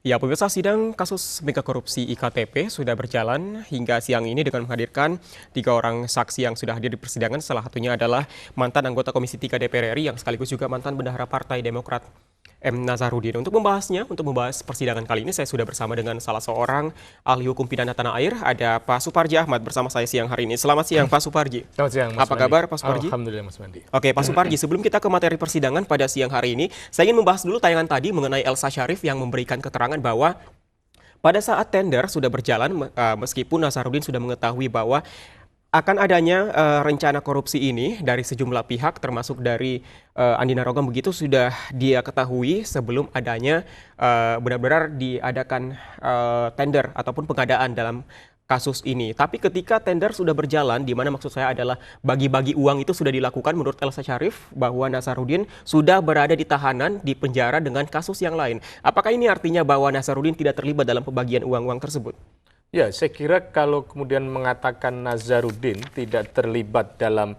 Ya, pemirsa sidang kasus megakorupsi IKTP sudah berjalan hingga siang ini dengan menghadirkan 3 orang saksi yang sudah hadir di persidangan. Salah satunya adalah mantan anggota Komisi 3 DPR RI yang sekaligus juga mantan bendahara Partai Demokrat M. Nazarudin. Untuk membahas persidangan kali ini, saya sudah bersama dengan salah seorang ahli hukum pidana tanah air, ada Pak Suparji Ahmad bersama saya siang hari ini. Selamat siang, Pak Suparji. Selamat siang, Mas Apa Mandi. kabar, Pak Suparji? Alhamdulillah, Mas Mandi. Oke, Pak Suparji, sebelum kita ke materi persidangan pada siang hari ini, saya ingin membahas dulu tayangan tadi mengenai Elsa Syarif yang memberikan keterangan bahwa pada saat tender sudah berjalan, meskipun Nazarudin sudah mengetahui bahwa akan adanya rencana korupsi ini dari sejumlah pihak, termasuk dari Andi Narogong, begitu sudah dia ketahui sebelum adanya benar-benar diadakan tender ataupun pengadaan dalam kasus ini. Tapi ketika tender sudah berjalan, di mana maksud saya adalah bagi-bagi uang itu sudah dilakukan menurut Elsa Syarif bahwa Nazarudin sudah berada di tahanan di penjara dengan kasus yang lain. Apakah ini artinya bahwa Nazarudin tidak terlibat dalam pembagian uang-uang tersebut? Ya, saya kira kalau kemudian mengatakan Nazarudin tidak terlibat dalam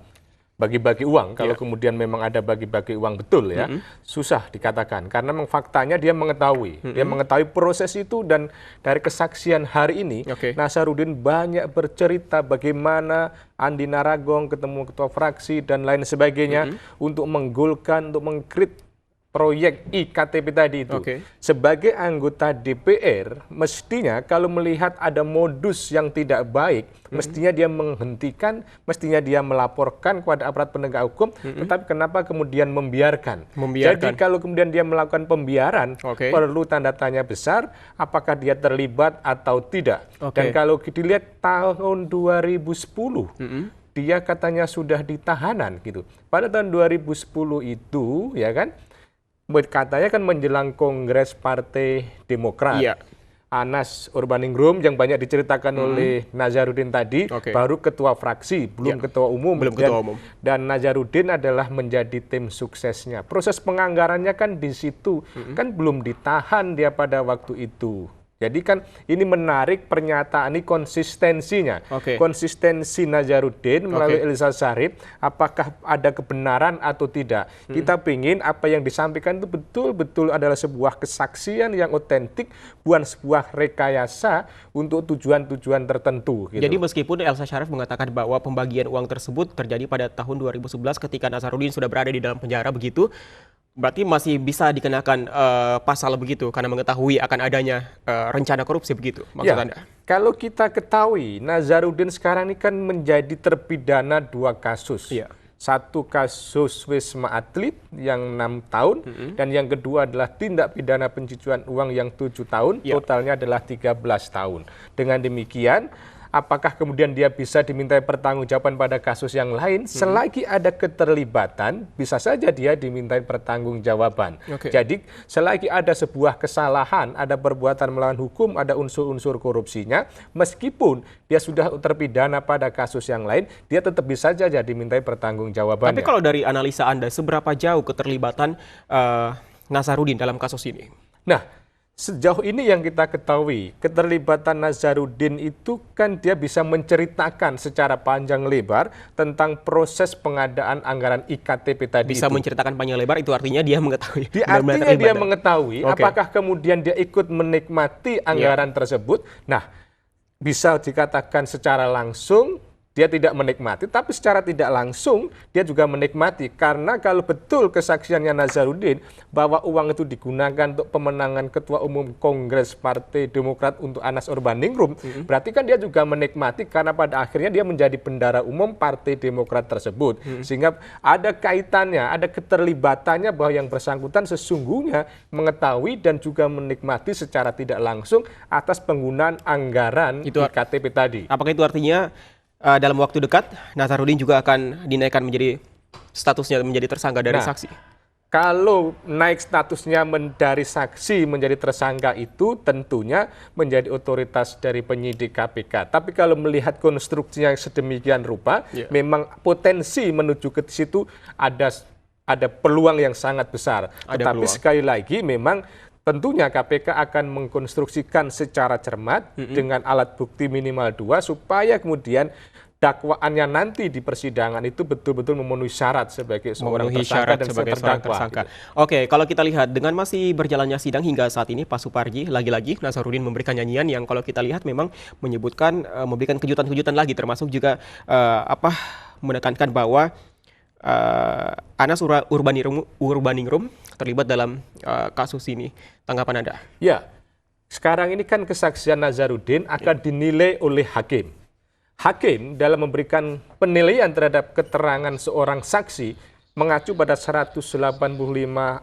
bagi-bagi uang, kalau kemudian memang ada bagi-bagi uang betul ya, susah dikatakan. Karena memang faktanya dia mengetahui. Dia mengetahui proses itu dan dari kesaksian hari ini, Nazarudin banyak bercerita bagaimana Andi Narogong ketemu ketua fraksi dan lain sebagainya untuk menggolkan, untuk mengkrit proyek IKTP tadi itu. Sebagai anggota DPR, mestinya kalau melihat ada modus yang tidak baik, mestinya dia menghentikan, mestinya dia melaporkan kepada aparat penegak hukum, tetapi kenapa kemudian membiarkan? Jadi kalau kemudian dia melakukan pembiaran, perlu tanda tanya besar, apakah dia terlibat atau tidak. Dan kalau dilihat tahun 2010, dia katanya sudah ditahanan gitu. Pada tahun 2010 itu, ya kan, katanya kan menjelang Kongres Partai Demokrat. Anas Urbaningrum yang banyak diceritakan oleh Nazarudin tadi, baru ketua fraksi, belum ketua umum. Dan Nazarudin adalah menjadi tim suksesnya. Proses penganggarannya kan di situ, kan belum ditahan dia pada waktu itu. Jadi kan ini menarik pernyataan ini konsistensinya. Konsistensi Nazarudin melalui Elsa Syarif, apakah ada kebenaran atau tidak. Kita ingin apa yang disampaikan itu betul-betul adalah sebuah kesaksian yang otentik, bukan sebuah rekayasa untuk tujuan-tujuan tertentu. Gitu. Jadi meskipun Elsa Syarif mengatakan bahwa pembagian uang tersebut terjadi pada tahun 2011 ketika Nazarudin sudah berada di dalam penjara begitu, berarti masih bisa dikenakan pasal begitu karena mengetahui akan adanya rencana korupsi begitu maksud Anda? Kalau kita ketahui Nazarudin sekarang ini kan menjadi terpidana 2 kasus. Satu kasus Wisma Atlet yang 6 tahun dan yang kedua adalah tindak pidana pencucian uang yang 7 tahun, totalnya adalah 13 tahun. Dengan demikian, apakah kemudian dia bisa dimintai pertanggungjawaban pada kasus yang lain? Selagi ada keterlibatan, bisa saja dia dimintai pertanggungjawaban. Jadi, selagi ada sebuah kesalahan, ada perbuatan melawan hukum, ada unsur-unsur korupsinya, meskipun dia sudah terpidana pada kasus yang lain, dia tetap bisa saja dimintai pertanggungjawabannya. Tapi kalau dari analisa Anda, seberapa jauh keterlibatan Nazarudin dalam kasus ini? Nah, sejauh ini yang kita ketahui, keterlibatan Nazarudin itu kan dia bisa menceritakan secara panjang lebar tentang proses pengadaan anggaran IKTP tadi. Bisa menceritakan panjang lebar, itu artinya dia mengetahui. Artinya dia mengetahui, apakah kemudian dia ikut menikmati anggaran tersebut. Nah, bisa dikatakan secara langsung dia tidak menikmati, tapi secara tidak langsung dia juga menikmati. Karena kalau betul kesaksiannya Nazarudin bahwa uang itu digunakan untuk pemenangan Ketua Umum Kongres Partai Demokrat untuk Anas Urbaningrum, berarti kan dia juga menikmati karena pada akhirnya dia menjadi bendahara umum Partai Demokrat tersebut. Sehingga ada kaitannya, ada keterlibatannya bahwa yang bersangkutan sesungguhnya mengetahui dan juga menikmati secara tidak langsung atas penggunaan anggaran IKTP tadi. Apakah itu artinya dalam waktu dekat Nazarudin juga akan dinaikkan menjadi statusnya menjadi tersangka dari saksi? Kalau naik statusnya dari saksi menjadi tersangka itu tentunya menjadi otoritas dari penyidik KPK. Tapi kalau melihat konstruksinya sedemikian rupa, memang potensi menuju ke situ ada peluang yang sangat besar. Tetapi sekali lagi memang tentunya KPK akan mengkonstruksikan secara cermat dengan alat bukti minimal 2 supaya kemudian dakwaannya nanti di persidangan itu betul-betul memenuhi syarat sebagai seorang Memenuhi tersangka syarat dan sebagai seorang terdakwa. tersangka. Gitu. Oke, kalau kita lihat dengan masih berjalannya sidang hingga saat ini, Pak Suparji, lagi-lagi Nazarudin memberikan nyanyian yang kalau kita lihat memang menyebutkan memberikan kejutan-kejutan lagi, termasuk juga menekankan bahwa Anas Urbaningrum terlibat dalam kasus ini. Tanggapan Anda? Ya, sekarang ini kan kesaksian Nazarudin akan dinilai oleh hakim. Hakim dalam memberikan penilaian terhadap keterangan seorang saksi mengacu pada 185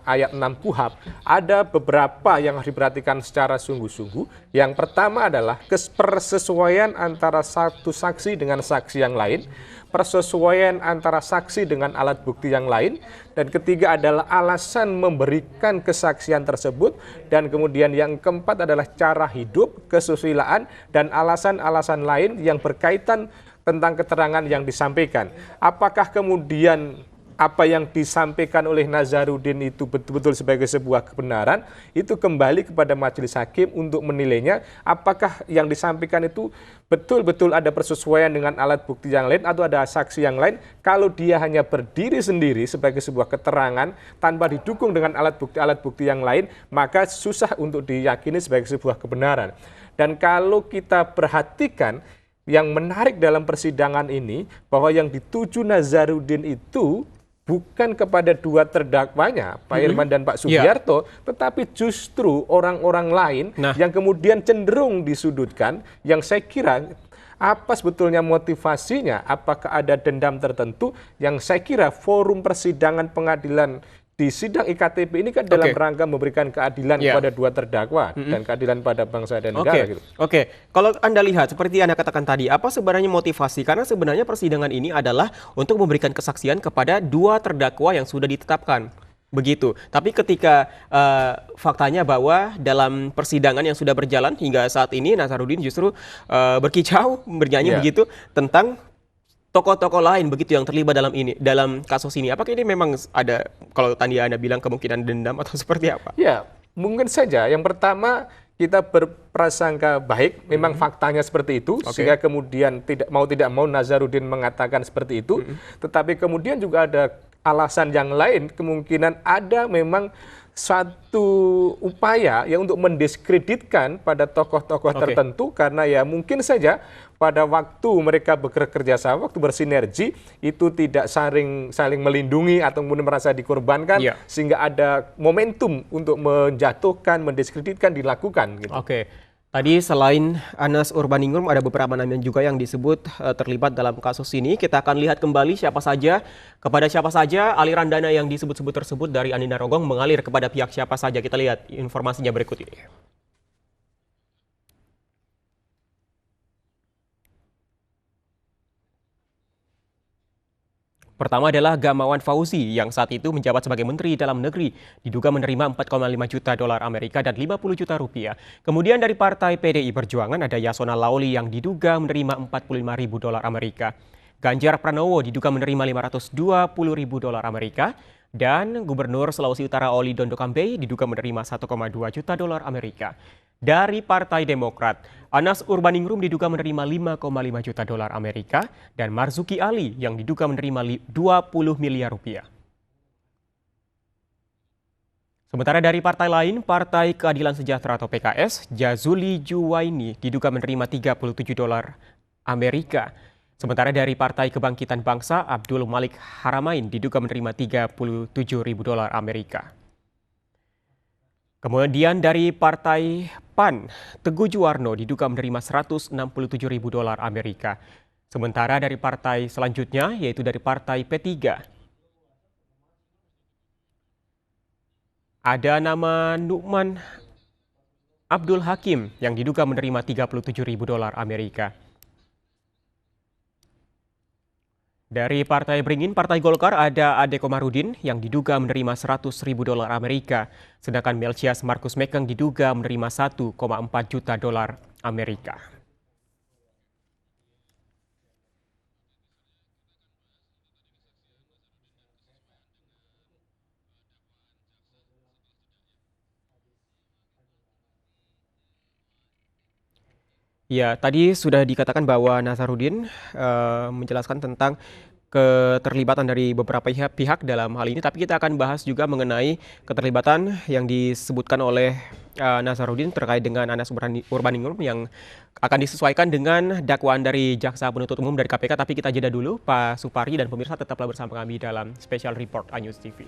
ayat 6 KUHP, ada beberapa yang harus diperhatikan secara sungguh-sungguh. Yang pertama adalah persesuaian antara satu saksi dengan saksi yang lain, persesuaian antara saksi dengan alat bukti yang lain, dan ketiga adalah alasan memberikan kesaksian tersebut, dan kemudian yang keempat adalah cara hidup, kesusilaan, dan alasan-alasan lain yang berkaitan tentang keterangan yang disampaikan. Apakah kemudian apa yang disampaikan oleh Nazarudin itu betul-betul sebagai sebuah kebenaran, itu kembali kepada majelis hakim untuk menilainya, apakah yang disampaikan itu betul-betul ada persesuaian dengan alat bukti yang lain atau ada saksi yang lain. Kalau dia hanya berdiri sendiri sebagai sebuah keterangan tanpa didukung dengan alat bukti yang lain, maka susah untuk diyakini sebagai sebuah kebenaran. Dan kalau kita perhatikan, yang menarik dalam persidangan ini, bahwa yang dituju Nazarudin itu bukan kepada dua terdakwanya, Pak Irman dan Pak Sugiarto, tetapi justru orang-orang lain yang kemudian cenderung disudutkan, yang saya kira apa sebetulnya motivasinya, apakah ada dendam tertentu, yang saya kira forum persidangan pengadilan di sidang IKTP ini kan dalam rangka memberikan keadilan kepada dua terdakwa dan keadilan pada bangsa dan negara. Gitu. Kalau Anda lihat, seperti Anda katakan tadi, apa sebenarnya motivasi? Karena sebenarnya persidangan ini adalah untuk memberikan kesaksian kepada dua terdakwa yang sudah ditetapkan. Begitu. Tapi ketika faktanya bahwa dalam persidangan yang sudah berjalan hingga saat ini, Nazarudin justru berkicau, bernyanyi begitu tentang tokoh-tokoh lain begitu yang terlibat dalam kasus ini. Apakah ini memang ada, kalau tadi Anda bilang, kemungkinan dendam atau seperti apa? Ya, mungkin saja. Yang pertama, kita berprasangka baik, memang faktanya seperti itu, sehingga kemudian tidak mau Nazarudin mengatakan seperti itu. Tetapi kemudian juga ada alasan yang lain, kemungkinan ada memang satu upaya ya untuk mendiskreditkan pada tokoh-tokoh tertentu, karena ya mungkin saja pada waktu mereka bekerja sama, waktu bersinergi, itu tidak saling melindungi atau kemudian merasa dikorbankan, sehingga ada momentum untuk menjatuhkan, mendiskreditkan dilakukan. Gitu. Tadi selain Anas Urbaningrum, ada beberapa nama juga yang disebut terlibat dalam kasus ini. Kita akan lihat kembali kepada siapa saja aliran dana yang disebut-sebut tersebut dari Andi Narogong mengalir kepada pihak siapa saja. Kita lihat informasinya berikut ini. Pertama adalah Gamawan Fauzi yang saat itu menjabat sebagai Menteri Dalam Negeri, diduga menerima 4,5 juta dolar Amerika dan 50 juta rupiah. Kemudian dari Partai PDI Perjuangan ada Yasona Lauli yang diduga menerima 45 ribu dolar Amerika. Ganjar Pranowo diduga menerima 520 ribu dolar Amerika. Dan Gubernur Sulawesi Utara Oli Dondo Kambe diduga menerima 1,2 juta dolar Amerika. Dari Partai Demokrat, Anas Urbaningrum diduga menerima 5,5 juta dolar Amerika dan Marzuki Ali yang diduga menerima 20 miliar rupiah. Sementara dari partai lain, Partai Keadilan Sejahtera atau PKS, Jazuli Juwaini diduga menerima 37 dolar Amerika. Sementara dari Partai Kebangkitan Bangsa, Abdul Malik Haramain diduga menerima 37 ribu dolar Amerika. Kemudian dari Partai PAN, Teguh Juwarno diduga menerima 167 ribu dolar Amerika. Sementara dari partai selanjutnya, yaitu dari Partai P3, ada nama Nukman Abdul Hakim yang diduga menerima 37 ribu dolar Amerika. Dari Partai Beringin, Partai Golkar, ada Ade Komarudin yang diduga menerima 100 ribu dolar Amerika. Sedangkan Melchias Markus Mekeng diduga menerima 1,4 juta dolar Amerika. Ya, tadi sudah dikatakan bahwa Nazarudin menjelaskan tentang keterlibatan dari beberapa pihak dalam hal ini, tapi kita akan bahas juga mengenai keterlibatan yang disebutkan oleh Nazarudin terkait dengan Anas Urbaningrum yang akan disesuaikan dengan dakwaan dari Jaksa Penuntut Umum dari KPK. Tapi kita jeda dulu, Pak Supari dan pemirsa tetaplah bersama kami dalam Special Report iNews TV.